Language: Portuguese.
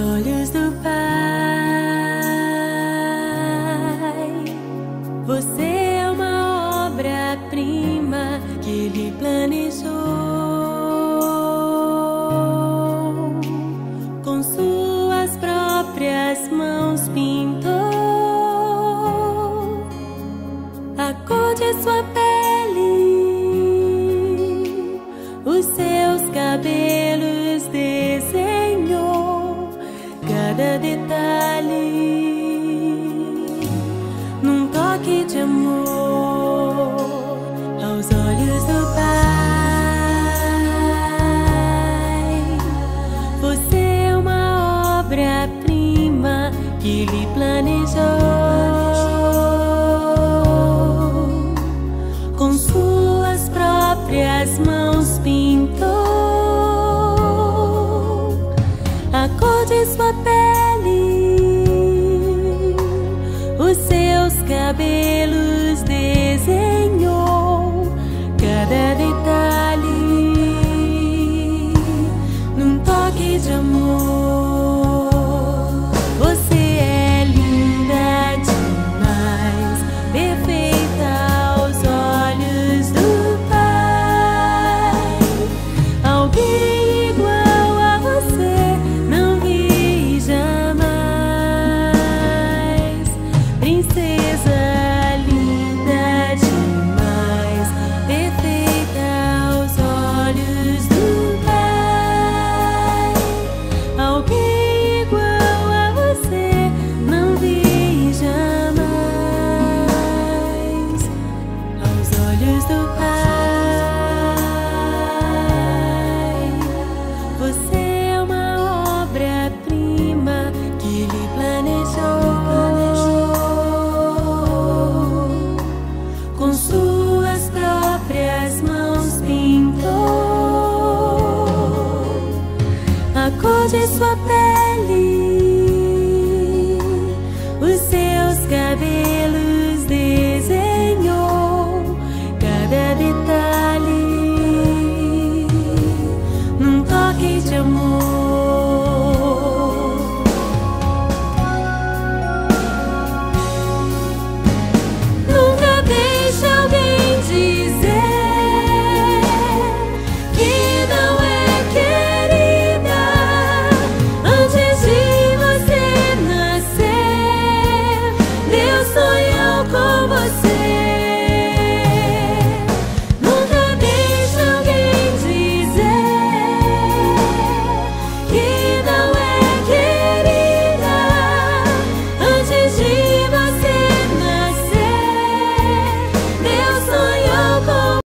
olhos do Pai, você é uma obra-prima que Ele planejou. Com suas próprias mãos pintou a cor de sua pele, os seus cabelos desenhou cada detalhe. Num toque de amor aos olhos do Pai, você é uma obra-prima que Ele planejou. Com suas próprias mãos pintou a cor de sua pele, os seus cabelos desenhou cada detalhe. Num toque de amor, você é linda demais, perfeita aos olhos do Pai. Alguém igual a você não vi jamais. Princesa linda demais, perfeita aos olhos do Pai. Alguém igual a você não vi jamais. Aos olhos do Pai, você é uma obra-prima que Ele planejou. Com suas próprias mãos pintou a cor de sua pele,